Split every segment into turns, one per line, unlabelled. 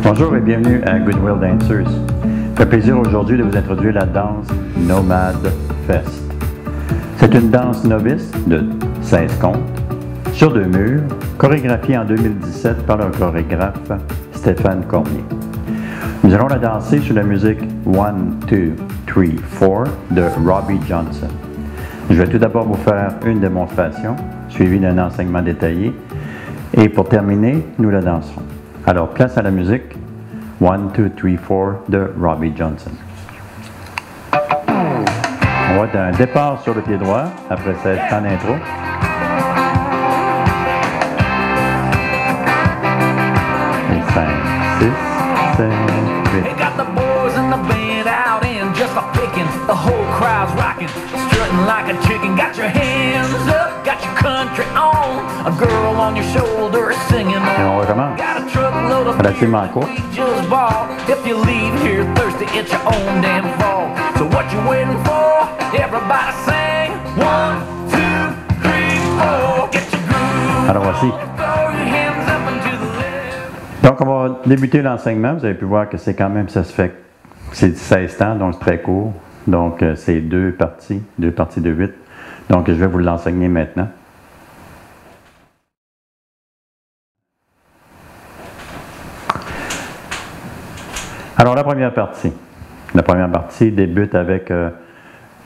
Bonjour et bienvenue à Goodwill Dancers. Ça fait plaisir aujourd'hui de vous introduire la danse Nomad Fest. C'est une danse novice de 16 comptes, sur 2 murs, chorégraphiée en 2017 par le chorégraphe Stéphane Cormier. Nous allons la danser sur la musique 1, 2, 3, 4 de Robbie Johnson. Je vais tout d'abord vous faire une démonstration, suivie d'un enseignement détaillé, et pour terminer, nous la danserons. Alors, place à la musique 1, 2, 3, 4 de Robbie Johnson. On va d'un départ sur le pied droit, après cette temps d'intro. Et 5, 6, 7, 8.
They got the boys and the band out and just a picking. The whole crowd's rocking, strutting like a chicken. Got your hands up, got your country on. A girl on your shoulder singing on.
Et on recommence.
Got a truckload of
Relativement court.
we just bought. If you leave here thirsty, it's your own damn fault. So what you waiting for? Everybody sing 1, 2, 3, 4. Get your groove.
Alors voici.
Throw your hands up into the left.
Donc, on va débuter l'enseignement. Vous avez pu voir que c'est quand même, ça se fait, c'est 16 temps, donc c'est très court. Donc, c'est deux parties de 8. Donc, je vais vous l'enseigner maintenant. Alors, la première partie. La première partie débute avec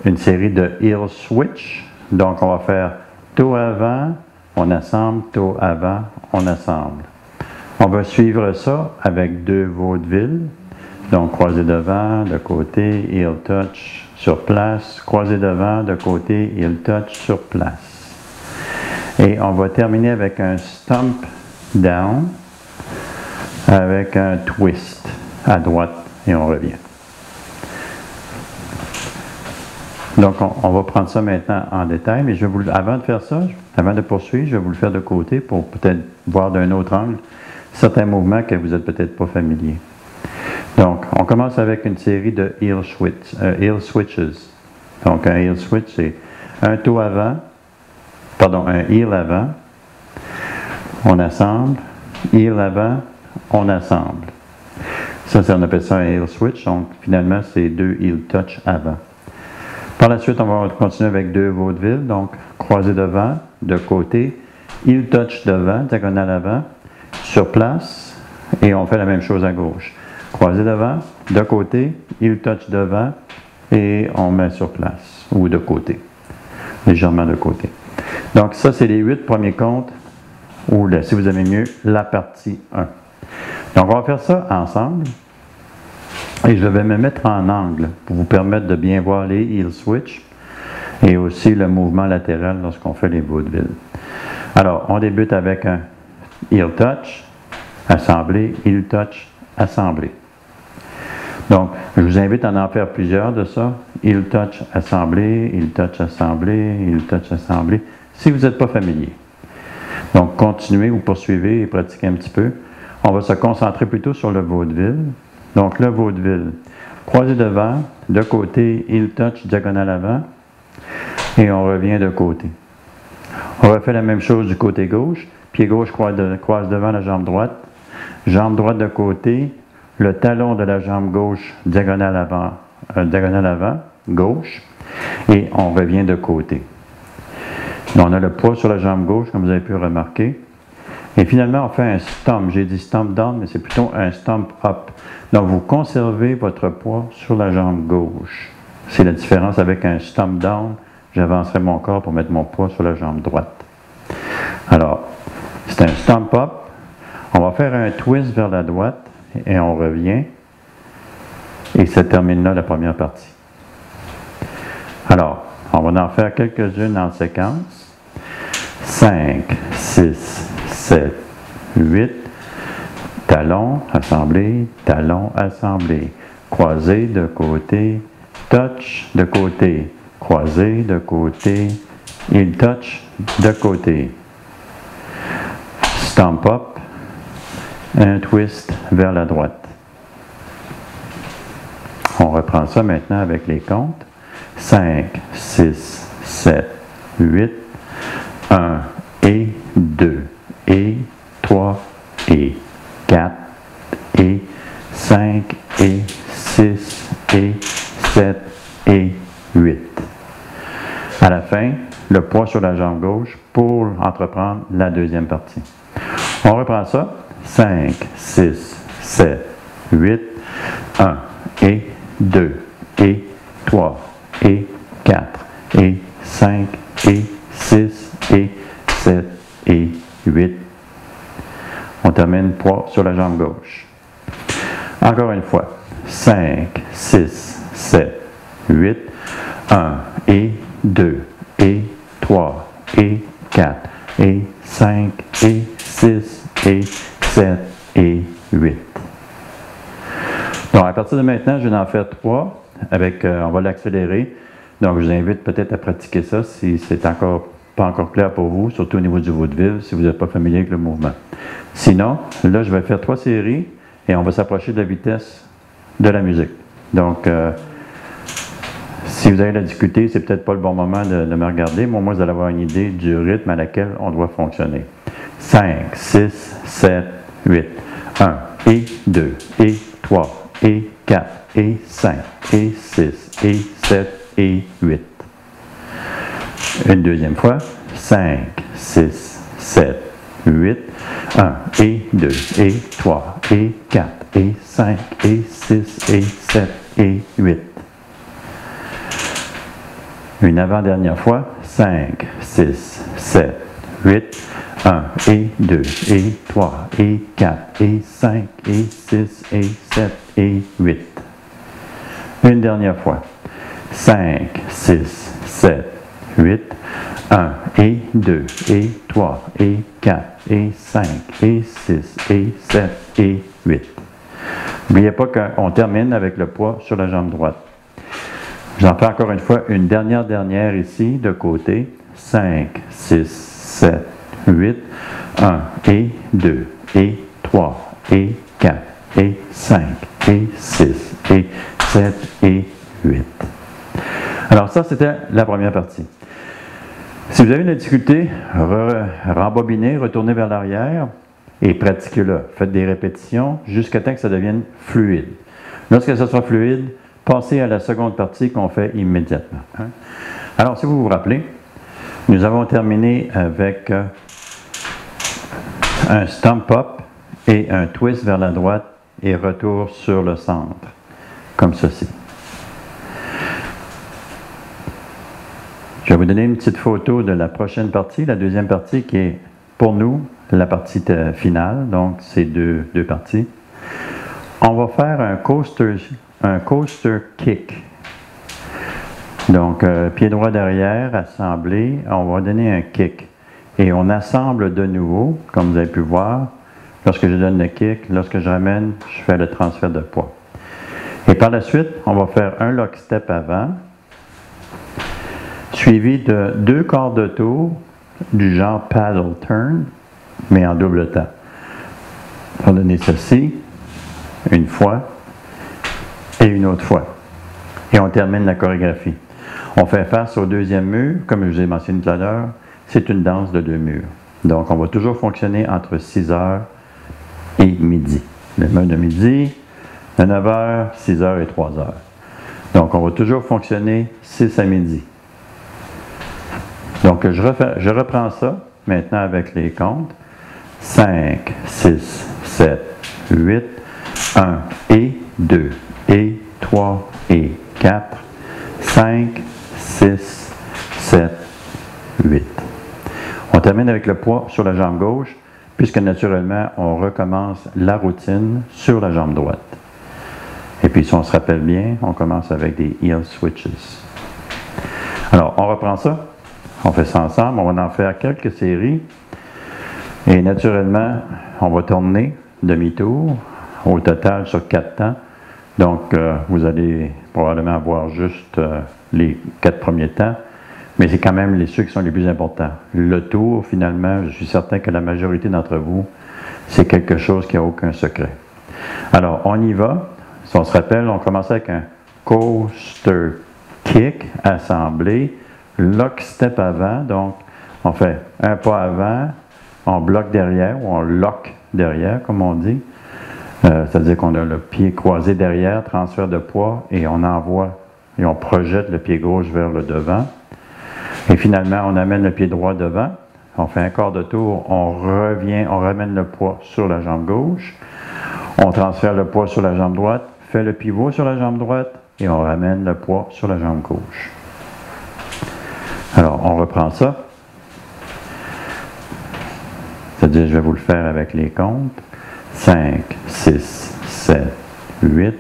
une série de heel switch. Donc, on va faire toe avant, on assemble, toe avant, on assemble. On va suivre ça avec 2 vaudevilles. Donc, croisé devant, de côté, heel touch sur place, croisé devant, de côté, heel touch sur place. Et on va terminer avec un stomp down, avec un twist à droite, et on revient. Donc, on va prendre ça maintenant en détail, mais avant de faire ça, avant de poursuivre, je vais vous le faire de côté pour peut-être voir d'un autre angle certains mouvements que vous n'êtes peut-être pas familiers. Donc, on commence avec une série de heel switches. Donc, un heel switch, c'est un toe avant, un heel avant, on assemble, heel avant, on assemble. Ça, on appelle ça un heel switch. Donc, finalement, c'est 2 heel touch avant. Par la suite, on va continuer avec 2 vaudevilles. Donc, croisé devant, de côté, heel touch devant, diagonale avant, sur place, et on fait la même chose à gauche. Croisé devant, de côté, heel touch devant, et on met sur place, ou de côté, légèrement de côté. Donc, ça, c'est les 8 premiers comptes, ou si vous aimez mieux, la partie 1. Donc, on va faire ça ensemble. Et je vais me mettre en angle pour vous permettre de bien voir les heel switch et aussi le mouvement latéral lorsqu'on fait les vaudevilles. Alors, on débute avec un heel touch, assemblé, heel touch, assemblé. Donc, je vous invite à en faire plusieurs de ça. Heel touch, assemblé, heel touch, assemblé, heel touch, assemblé, si vous n'êtes pas familier. Donc, continuez ou poursuivez et pratiquez un petit peu. On va se concentrer plutôt sur le vaudeville. Donc, le vaudeville, croisé devant, de côté, heel touch, diagonale avant, et on revient de côté. On refait la même chose du côté gauche. Pied gauche croise devant la jambe droite de côté, le talon de la jambe gauche, diagonale avant, gauche, et on revient de côté. On a le poids sur la jambe gauche, comme vous avez pu remarquer. Et finalement, on fait un stomp. J'ai dit stomp down, mais c'est plutôt un stomp up. Donc, vous conservez votre poids sur la jambe gauche. C'est la différence avec un stomp down. J'avancerai mon corps pour mettre mon poids sur la jambe droite. Alors, c'est un stomp up. On va faire un twist vers la droite et on revient. Et ça termine là la première partie. Alors, on va en faire quelques-unes en séquence. 5, 6, 7, 8, talon, assemblé, croisé de côté, touch de côté, croisé de côté, heel touch de côté, stomp up, un twist vers la droite. On reprend ça maintenant avec les comptes. 5, 6, 7, 8, 1 et 2 et 3 et 4 et 5 et 6 et 7 et 8. À la fin, le poids sur la jambe gauche pour entreprendre la deuxième partie. On reprend ça. 5, 6, 7, 8, 1 et 2 et 3 et 4 et 5 et 6 et 7 et 8. On termine poids sur la jambe gauche. Encore une fois. 5, 6, 7, 8, 1 et 2 et 3 et 4 et 5 et 6 et 7 et 8. Donc, à partir de maintenant, je vais en faire 3 avec, on va l'accélérer. Donc, je vous invite peut-être à pratiquer ça si c'est pas encore clair pour vous, surtout au niveau du vaudeville, si vous n'êtes pas familier avec le mouvement. Sinon, là, je vais faire 3 séries et on va s'approcher de la vitesse de la musique. Donc, si vous avez la difficulté, c'est peut-être pas le bon moment de me regarder, mais au moins vous allez avoir une idée du rythme à laquelle on doit fonctionner. 5, 6, 7, 8, 1 et 2 et 3 et 4 et 5 et 6 et 7 et 8. Une deuxième fois. 5, 6, 7, 8, 1 et 2 et 3 et 4 et 5 et 6 et 7 et 8. Une avant-dernière fois. 5, 6, 7, 8, 1 et 2 et 3 et 4 et 5 et 6 et 7 et 8. Une dernière fois. 5, 6, 7, 8, 1 et 2 et 3 et 4 et 5 et 6 et 7 et 8. N'oubliez pas qu'on termine avec le poids sur la jambe droite. J'en fais encore une fois une dernière ici de côté. 5, 6, 7, 8, 1 et 2 et 3 et 4 et 5 et 6 et 7 et 8. Alors ça, c'était la première partie. Si vous avez une difficulté, rembobinez, retournez vers l'arrière et pratiquez-le. Faites des répétitions jusqu'à temps que ça devienne fluide. Lorsque ça soit fluide, passez à la seconde partie qu'on fait immédiatement. Alors, si vous vous rappelez, nous avons terminé avec un stomp up et un twist vers la droite et retour sur le centre, comme ceci. Je vais vous donner une petite photo de la prochaine partie, la deuxième partie qui est pour nous la partie finale, donc c'est deux parties. On va faire un coaster kick. Donc, pied droit derrière, assemblé, on va donner un kick. Et on assemble de nouveau, comme vous avez pu voir. Lorsque je donne le kick, lorsque je ramène, je fais le transfert de poids. Et par la suite, on va faire un lock step avant, suivi de 2 quarts de tour du genre paddle turn, mais en double temps. On va donner ceci, une fois, et une autre fois. Et on termine la chorégraphie. On fait face au deuxième mur, comme je vous ai mentionné tout à l'heure, c'est une danse de 2 murs. Donc, on va toujours fonctionner entre 6 heures et midi. Le mur de midi, de 9 heures, 6 heures et 3 heures. Donc, on va toujours fonctionner 6 à midi. Donc, je reprends ça maintenant avec les comptes. 5, 6, 7, 8, 1 et 2 et 3 et 4, 5, 6, 7, 8. On termine avec le poids sur la jambe gauche, puisque naturellement, on recommence la routine sur la jambe droite. Et puis, si on se rappelle bien, on commence avec des heel switches. Alors, on reprend ça. On fait ça ensemble. On va en faire quelques séries. Et naturellement, on va tourner demi-tour, au total sur 4 temps. Donc, vous allez probablement avoir juste les 4 premiers temps. Mais c'est quand même ceux qui sont les plus importants. Le tour, finalement, je suis certain que la majorité d'entre vous, c'est quelque chose qui n'a aucun secret. Alors, on y va. Si on se rappelle, on commence avec un coaster kick assemblé, lock step avant. Donc, on fait un pas avant, on bloque derrière, ou on lock derrière, comme on dit. C'est-à-dire qu'on a le pied croisé derrière, transfert de poids, et on envoie, et on projette le pied gauche vers le devant. Et finalement, on amène le pied droit devant. On fait un quart de tour, on revient, on ramène le poids sur la jambe gauche. On transfère le poids sur la jambe droite, fait le pivot sur la jambe droite, et on ramène le poids sur la jambe gauche. Alors, on reprend ça. C'est-à-dire, je vais vous le faire avec les comptes. 5, 6, 7, 8,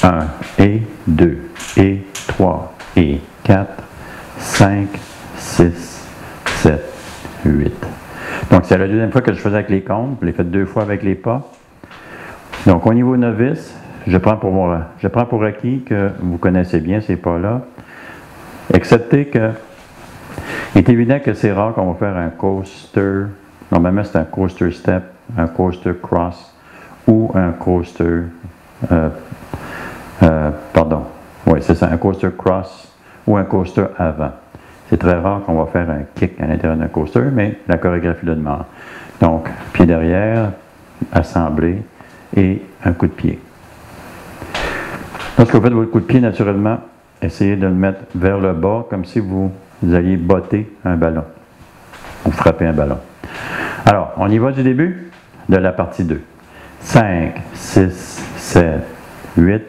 1 et 2, et 3, et 4, 5, 6, 7, 8. Donc, c'est la deuxième fois que je faisais avec les comptes. Je l'ai fait 2 fois avec les pas. Donc, au niveau novice, je prends pour acquis que vous connaissez bien ces pas-là, excepté que il est évident que c'est rare qu'on va faire un coaster. Normalement, c'est un coaster step, un coaster cross ou un coaster. Oui, c'est ça, un coaster cross ou un coaster avant. C'est très rare qu'on va faire un kick à l'intérieur d'un coaster, mais la chorégraphie le demande. Donc, pied derrière, assemblé et un coup de pied. Lorsque vous faites votre coup de pied, naturellement, essayez de le mettre vers le bas, comme si vous alliez botter un ballon ou frapper un ballon. Alors, on y va du début de la partie 2. 5, 6, 7, 8.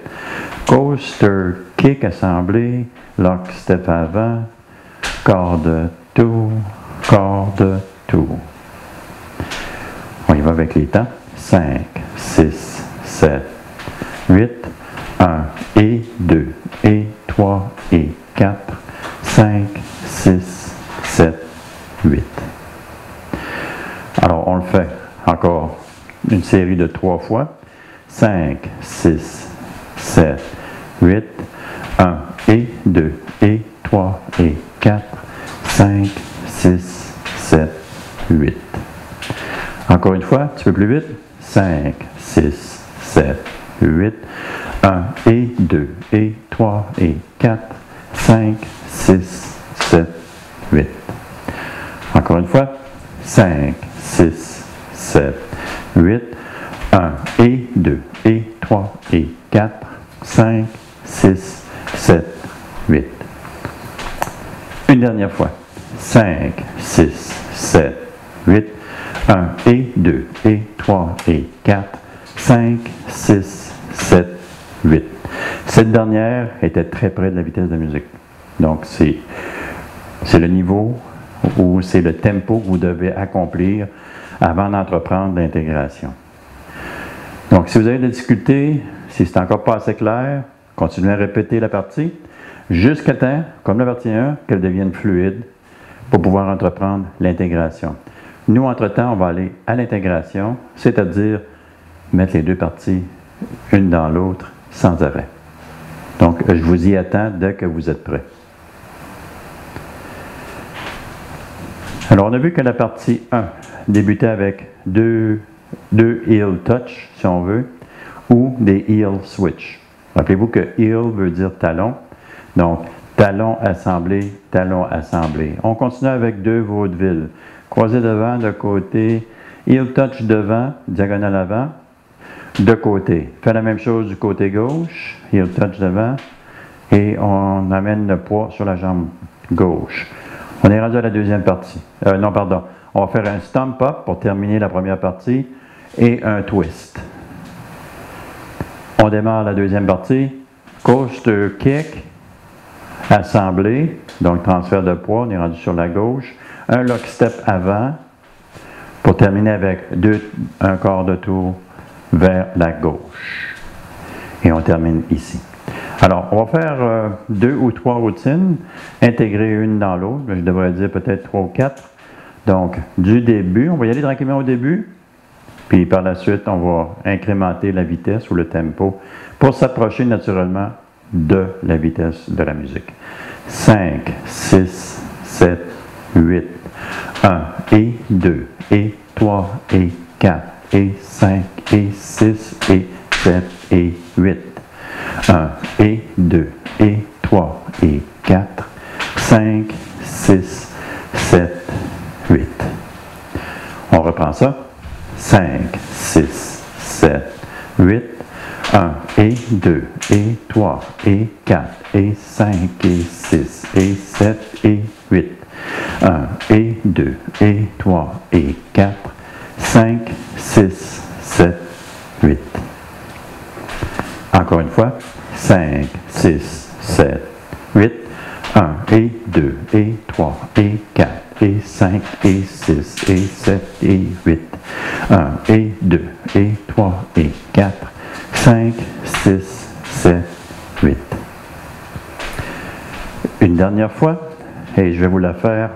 Coaster, kick assemblé, lock step avant, quart de tour, quart de tour. On y va avec les temps. 5, 6, 7, 8. 1 et 2 et 3 et 4, 5, 6, 7, 8. Alors, on le fait encore une série de 3 fois. 5, 6, 7, 8. 1 et 2 et 3 et 4, 5, 6, 7, 8. Encore une fois, un petit peu plus vite. 5, 6, 7, 8. 1 et 2 et 3 et 4, 5, 6, 7, 8. Encore une fois. 5, 6, 7, 8. 1 et 2 et 3 et 4, 5, 6, 7, 8. Une dernière fois. 5, 6, 7, 8. 1 et 2 et 3 et 4, 5, 6, 7, 8. Cette dernière était très près de la vitesse de musique. Donc, c'est le niveau ou c'est le tempo que vous devez accomplir avant d'entreprendre l'intégration. Donc, si vous avez des difficultés, si c'est encore pas assez clair, continuez à répéter la partie jusqu'à temps, comme la partie 1, qu'elle devienne fluide pour pouvoir entreprendre l'intégration. Nous, entre-temps, on va aller à l'intégration, c'est-à-dire mettre les deux parties une dans l'autre sans arrêt. Donc, je vous y attends dès que vous êtes prêts. Alors, on a vu que la partie 1 débutait avec deux heel touch, si on veut, ou des heel switch. Rappelez-vous que heel veut dire talon. Donc, talon assemblé, talon assemblé. On continue avec 2 vaudevilles. Croisé devant, de côté, heel touch devant, diagonale avant, de côté. Fait la même chose du côté gauche, heel touch devant, et on amène le poids sur la jambe gauche. On est rendu à la deuxième partie. On va faire un stomp up pour terminer la première partie et un twist. On démarre la deuxième partie. Coaster kick, assemblé, donc transfert de poids, on est rendu sur la gauche. Un lock step avant pour terminer avec un quart de tour vers la gauche. Et on termine ici. Alors, on va faire 2 ou 3 routines, intégrer une dans l'autre. Je devrais dire peut-être 3 ou 4. Donc, du début, on va y aller tranquillement au début. Puis par la suite, on va incrémenter la vitesse ou le tempo pour s'approcher naturellement de la vitesse de la musique. 5, 6, 7, 8. 1 et 2 et 3 et 4 et 5 et 6 et 7 et 8. 1 et 2 et 3 et 4, 5, 6, 7, 8. On reprend ça. 5, 6, 7, 8, 1 et 2 et 3 et 4 et 5 et 6 et 7 et 8. 1 et 2 et 3 et 4, 5, 6, 7, 8. Encore une fois, 5, 6, 7, 8. 1 et 2 et 3 et 4 et 5 et 6 et 7 et 8. 1 et 2 et 3 et 4, 5, 6, 7, 8. Une dernière fois, et je vais vous la faire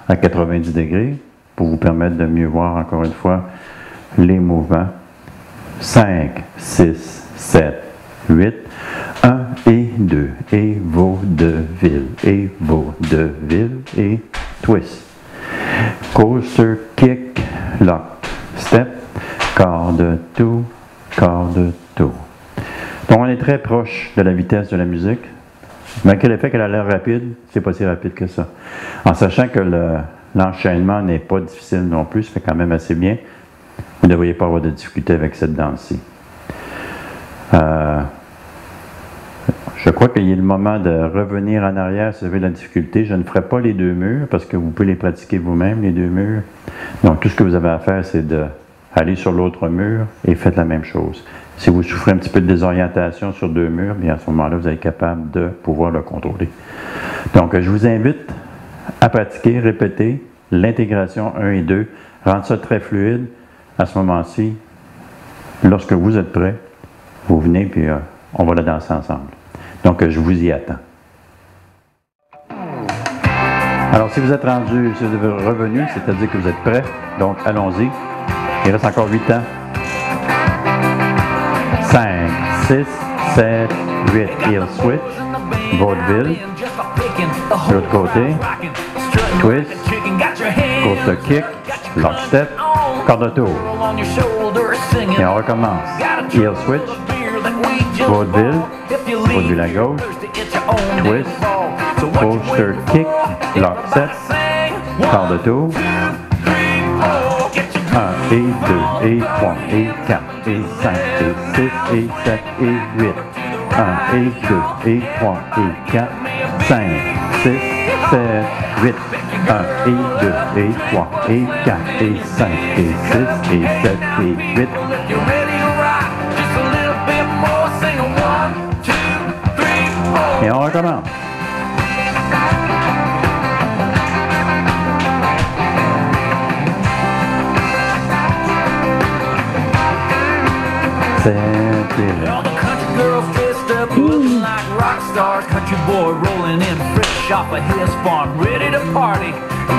à 90 degrés pour vous permettre de mieux voir encore une fois les mouvements. 5, 6, 7, 8. 1 et 2 et vaudeville et vaudeville et twist. Coaster, kick, lock, step, quart de tour, quart de tour. Donc on est très proche de la vitesse de la musique. Malgré le fait qu'elle a l'air rapide, c'est pas si rapide que ça. En sachant que l'enchaînement n'est pas difficile non plus, ça fait quand même assez bien. Vous ne devriez pas avoir de difficulté avec cette danse-ci. Je crois qu'il est le moment de revenir en arrière si vous avez de la difficulté. Je ne ferai pas les deux murs parce que vous pouvez les pratiquer vous-même, les deux murs. Donc, tout ce que vous avez à faire, c'est d'aller sur l'autre mur et faites la même chose. Si vous souffrez un petit peu de désorientation sur deux murs, bien à ce moment-là, vous êtes capable de pouvoir le contrôler. Donc, je vous invite à pratiquer, répéter l'intégration 1 et 2. Rendre ça très fluide. À ce moment-ci, lorsque vous êtes prêt, vous venez puis on va la danser ensemble. Donc, je vous y attends. Alors, si vous êtes rendu, si vous êtes revenu, c'est-à-dire que vous êtes prêt, donc allons-y. Il reste encore 8 ans. 5, 6, 7, 8. Heel switch. Vaudeville. De l'autre côté. Twist. Coaster kick. Lock step. Quart de tour. Et on recommence. Heel switch. Vaudeville. Vaudeville à gauche. Twist. Coaster kick. Lock step. Quart de tour. 1 et 2 et 3 et 4 et 5 et 6 et 7 et 8. 1 et 2 et 3 et 4, 5, 6, 7, 8. 1 et 2 et 3 et 4 et 5 et 6 et 7 et 8. Et on recommence.
All the country girls dressed up looking like rock stars. Country boy rolling in fresh off of his farm, ready to party,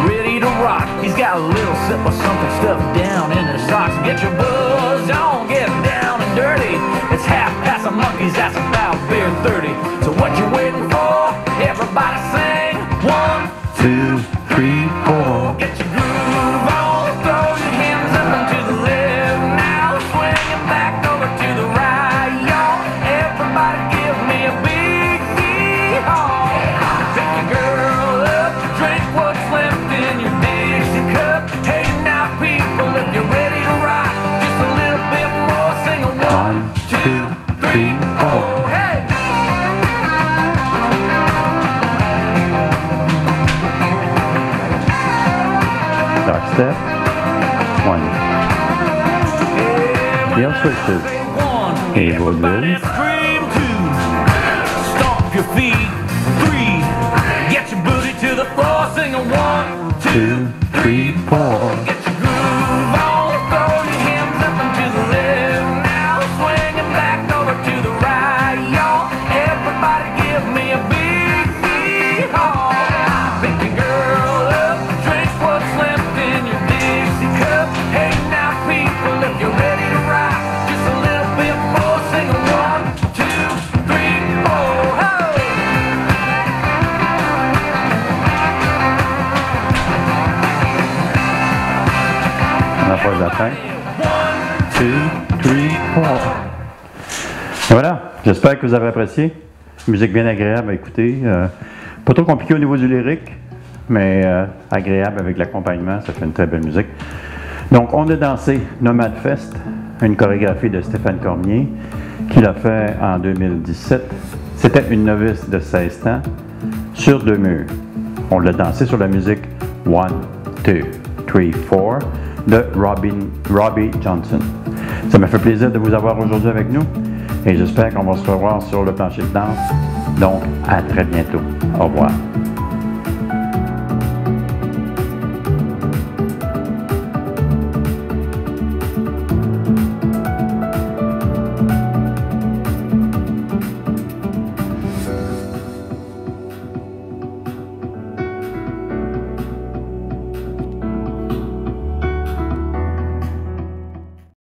ready to rock. He's got a little sip of something stuffed down in his socks. Get your buzz on, get down and dirty. It's 1/2 a monkeys, that's about beer 30. So what you waiting for? Everybody sing 1, 2, 3, 4. Get your groove on, throw your hands up and to the left now, swing it back over to the right, y'all. Everybody give me a big yee-haw. Pick your girl up, drink what's left in your Dixie cup. Hey now people, if you're ready to rock, just a little bit more, sing a 1, 2, 3, 4. Hey!
Lock step. 1. Heel switches. Et vaudeville.
Scream 2. Stomp your feet. 3. Get your booty to the floor. Sing a 1, 2,
3, 4.
Get your groove on. Throw your hands up and to the left now. Swing it back over to the right, y'all. Everybody give me a big yee-haw. Pick your girl up. Drink what's left in your Dixie cup. Hey now people, if you're ready to rock, just a little bit more. Sing a 1, 2, 3, 4. Ho!
On n'a pas la fin. 2, 3, 4. Et voilà, j'espère que vous avez apprécié. Musique bien agréable à écouter. Pas trop compliqué au niveau du lyrique, mais agréable avec l'accompagnement. Ça fait une très belle musique. Donc, on a dansé Nomad Fest une chorégraphie de Stéphane Cormier qu'il a fait en 2017. C'était une novice de 16 ans sur 2 murs. On l'a dansé sur la musique 1, 2, 3, 4 de Robbie Johnson. Ça m'a fait plaisir de vous avoir aujourd'hui avec nous et j'espère qu'on va se revoir sur le plancher de danse. Donc, à très bientôt. Au revoir.